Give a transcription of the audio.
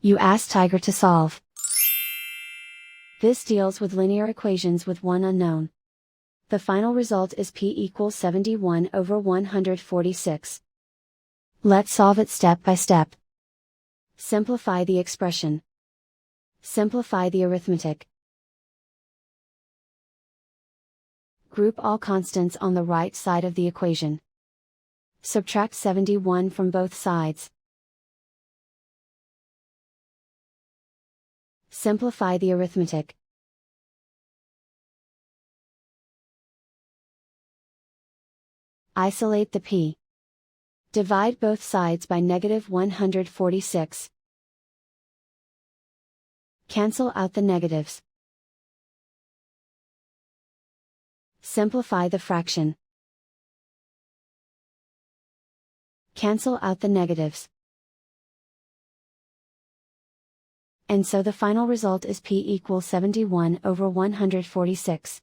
You ask Tiger to solve. This deals with linear equations with one unknown. The final result is p equals 71 over 146. Let's solve it step by step. Simplify the expression. Simplify the arithmetic. Group all constants on the right side of the equation. Subtract 71 from both sides. Simplify the arithmetic. Isolate the p. Divide both sides by negative 146. Cancel out the negatives. Simplify the fraction. Cancel out the negatives. And so the final result is p equals 71 over 146.